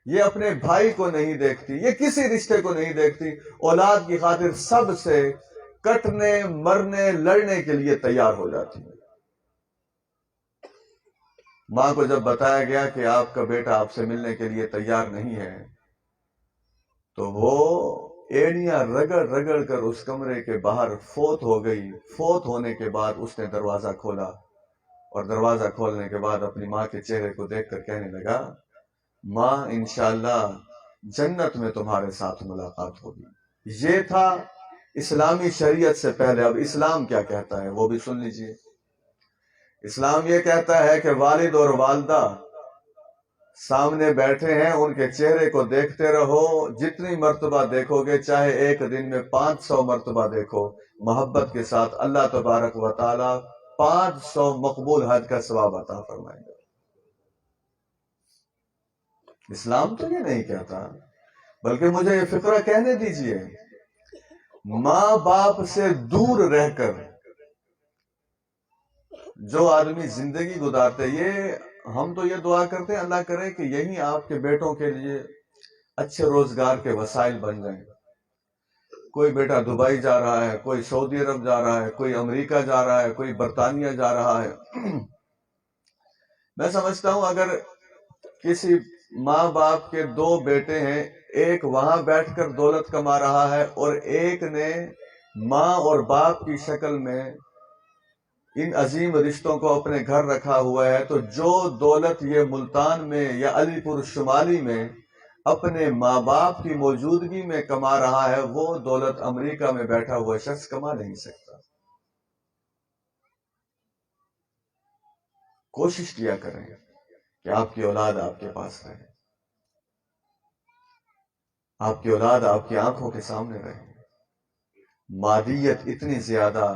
یہ اپنے بھائی کو نہیں دیکھتی، یہ کسی رشتے کو نہیں دیکھتی، اولاد کی خاطر سب سے کٹنے مرنے لڑنے کے لیے تیار ہو جاتی ہے۔ ماں کو جب بتایا گیا کہ آپ کا بیٹا آپ سے ملنے کے لیے تیار نہیں ہے، تو وہ ایڑیاں رگڑ رگڑ کر اس کمرے کے باہر فوت ہو گئی۔ فوت ہونے کے بعد اس نے دروازہ کھولا، اور دروازہ کھولنے کے بعد اپنی ماں کے چہرے کو دیکھ کر کہنے لگا، ماں انشاءاللہ جنت میں تمہارے ساتھ ملاقات ہوگی۔ یہ تھا اسلامی شریعت سے پہلے۔ اب اسلام کیا کہتا ہے وہ بھی سن لیجئے۔ اسلام یہ کہتا ہے کہ والد اور والدہ سامنے بیٹھے ہیں، ان کے چہرے کو دیکھتے رہو، جتنی مرتبہ دیکھو گے، چاہے ایک دن میں 500 مرتبہ دیکھو، محبت کے ساتھ اللہ تبارک و تعالی 500 مقبول حج کا ثواب عطا فرمائیں گے۔ اسلام تو یہ نہیں کہتا، بلکہ مجھے یہ فقرہ کہنے دیجئے، ماں باپ سے دور رہ کر جو آدمی زندگی گزارتے، ہم تو یہ دعا کرتے ہیں اللہ کرے کہ یہی آپ کے بیٹوں کے لیے اچھے روزگار کے وسائل بن جائیں۔ کوئی بیٹا دبئی جا رہا ہے، کوئی سعودی عرب جا رہا ہے، کوئی امریکہ جا رہا ہے، کوئی برطانیہ جا رہا ہے۔ میں سمجھتا ہوں اگر کسی ماں باپ کے 2 بیٹے ہیں، ایک وہاں بیٹھ کر دولت کما رہا ہے اور ایک نے ماں اور باپ کی شکل میں ان عظیم رشتوں کو اپنے گھر رکھا ہوا ہے، تو جو دولت یہ ملتان میں یا علی پور شمالی میں اپنے ماں باپ کی موجودگی میں کما رہا ہے، وہ دولت امریکہ میں بیٹھا ہوا شخص کما نہیں سکتا۔ کوشش کیا کریں کہ آپ کی اولاد آپ کے پاس رہے، آپ کی اولاد آپ کی آنکھوں کے سامنے رہے، مادیت اتنی زیادہ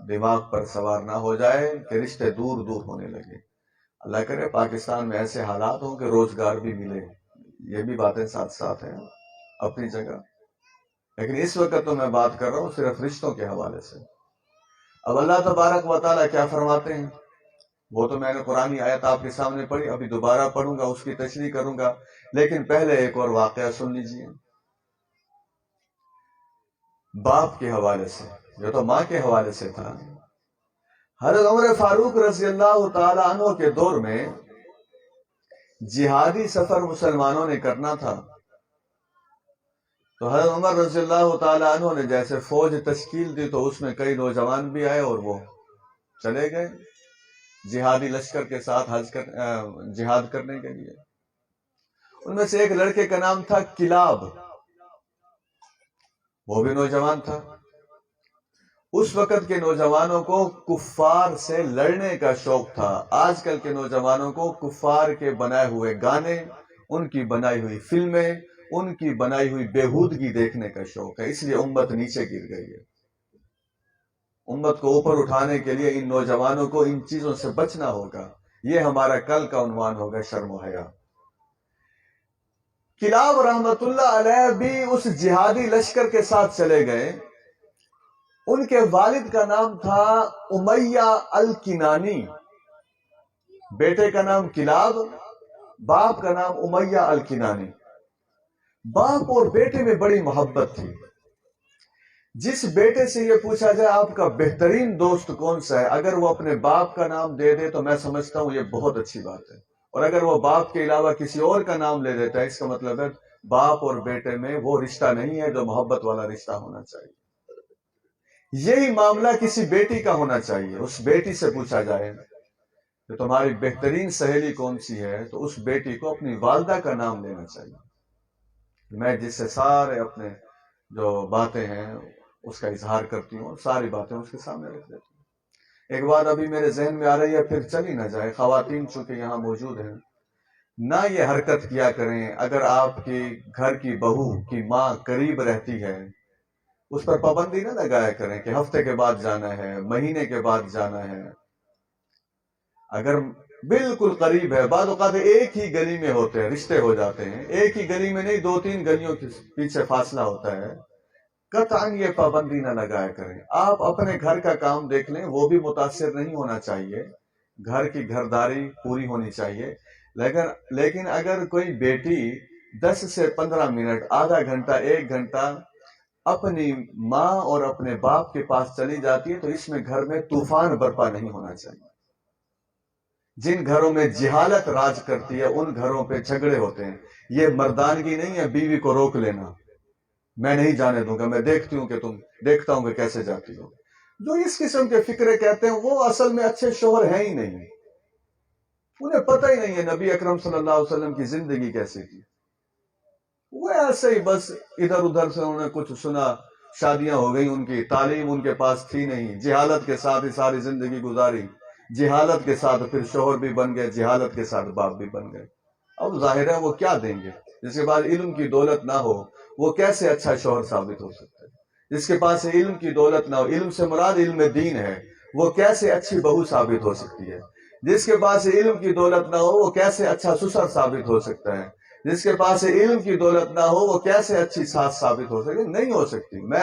دماغ پر سوار نہ ہو جائے کہ رشتے دور دور ہونے لگے۔ اللہ کرے پاکستان میں ایسے حالات ہوں کہ روزگار بھی ملے، یہ بھی باتیں ساتھ ساتھ ہیں اپنی جگہ، لیکن اس وقت تو میں بات کر رہا ہوں صرف رشتوں کے حوالے سے۔ اب اللہ تبارک و تعالیٰ کیا فرماتے ہیں، وہ تو میں نے قرآنی آیت آپ کے سامنے پڑھی، ابھی دوبارہ پڑھوں گا، اس کی تشریح کروں گا، لیکن پہلے ایک اور واقعہ سن لیجئے باپ کے حوالے سے، جو تو ماں کے حوالے سے تھا۔ حضرت عمر فاروق رضی اللہ تعالی عنہ کے دور میں جہادی سفر مسلمانوں نے کرنا تھا، تو حضرت عمر رضی اللہ تعالی عنہ نے جیسے فوج تشکیل دی تو اس میں کئی نوجوان بھی آئے اور وہ چلے گئے جہادی لشکر کے ساتھ جہاد کرنے کے لیے۔ ان میں سے ایک لڑکے کا نام تھا کلاب، وہ بھی نوجوان تھا۔ اس وقت کے نوجوانوں کو کفار سے لڑنے کا شوق تھا، آج کل کے نوجوانوں کو کفار کے بنائے ہوئے گانے، ان کی بنائی ہوئی فلمیں، ان کی بنائی ہوئی بےہودگی دیکھنے کا شوق ہے، اس لیے امت نیچے گر گئی ہے۔ امت کو اوپر اٹھانے کے لیے ان نوجوانوں کو ان چیزوں سے بچنا ہوگا، یہ ہمارا کل کا عنوان ہوگا، شرم و حیا۔ کلاب رحمت اللہ علیہ بھی اس جہادی لشکر کے ساتھ چلے گئے۔ ان کے والد کا نام تھا امیہ الکنانی، بیٹے کا نام کلاب، باپ کا نام امیہ الکنانی۔ باپ اور بیٹے میں بڑی محبت تھی۔ جس بیٹے سے یہ پوچھا جائے آپ کا بہترین دوست کون سا ہے، اگر وہ اپنے باپ کا نام دے دے تو میں سمجھتا ہوں یہ بہت اچھی بات ہے، اور اگر وہ باپ کے علاوہ کسی اور کا نام لے دیتا ہے، اس کا مطلب ہے باپ اور بیٹے میں وہ رشتہ نہیں ہے جو محبت والا رشتہ ہونا چاہیے۔ یہی معاملہ کسی بیٹی کا ہونا چاہیے۔ اس بیٹی سے پوچھا جائے کہ تمہاری بہترین سہیلی کون سی ہے، تو اس بیٹی کو اپنی والدہ کا نام لینا چاہیے۔ میں جس سے سارے اپنے جو باتیں ہیں اس کا اظہار کرتی ہوں، ساری باتیں اس کے سامنے رکھ دیتی ہوں۔ ایک بات ابھی میرے ذہن میں آ رہی ہے، پھر چلی نہ جائے، خواتین چونکہ یہاں موجود ہیں، نہ یہ حرکت کیا کریں۔ اگر آپ کی گھر کی بہو کی ماں قریب رہتی ہے، اس پر پابندی نہ لگایا کریں کہ ہفتے کے بعد جانا ہے، مہینے کے بعد جانا ہے۔ اگر بالکل قریب ہے، بعض اوقات ایک ہی گلی میں ہوتے ہیں، رشتے ہو جاتے ہیں، ایک ہی گلی میں نہیں، 2-3 گلیوں کے پیچھے فاصلہ ہوتا ہے، قطعاً یہ پابندی نہ لگایا کریں۔ آپ اپنے گھر کا کام دیکھ لیں، وہ بھی متاثر نہیں ہونا چاہیے، گھر کی گھرداری پوری ہونی چاہیے، لیکن اگر کوئی بیٹی 10 سے 15 منٹ، آدھا گھنٹہ، 1 گھنٹہ اپنی ماں اور اپنے باپ کے پاس چلی جاتی ہے تو اس میں گھر میں طوفان برپا نہیں ہونا چاہیے۔ جن گھروں میں جہالت راج کرتی ہے ان گھروں پہ جھگڑے ہوتے ہیں۔ یہ مردانگی نہیں ہے بیوی کو روک لینا، میں نہیں جانے دوں گا، میں دیکھتا ہوں کہ کیسے جاتی ہو۔ جو اس قسم کے فکرے کہتے ہیں وہ اصل میں اچھے شوہر ہیں ہی نہیں، انہیں پتہ ہی نہیں ہے نبی اکرم صلی اللہ علیہ وسلم کی زندگی کیسے تھی۔ وہ ایسے ہی بس ادھر ادھر سے انہوں نے کچھ سنا، شادیاں ہو گئی، ان کی تعلیم ان کے پاس تھی نہیں، جہالت کے ساتھ ہی ساری زندگی گزاری، جہالت کے ساتھ پھر شوہر بھی بن گئے، جہالت کے ساتھ باپ بھی بن گئے۔ اب ظاہر ہے وہ کیا دیں گے؟ جس کے بعد علم کی دولت نہ ہو وہ کیسے اچھا شوہر ثابت ہو سکتا ہے؟ جس کے پاس علم کی دولت نہ ہو، علم سے مراد علم دین ہے، وہ کیسے اچھی بہو ثابت ہو سکتی ہے؟ جس کے پاس علم کی دولت نہ ہو وہ کیسے اچھا سسر ثابت ہو سکتا ہے؟ جس کے پاس علم کی دولت نہ ہو وہ کیسے اچھی ساس ثابت ہو سکتی؟ نہیں ہو سکتی۔ میں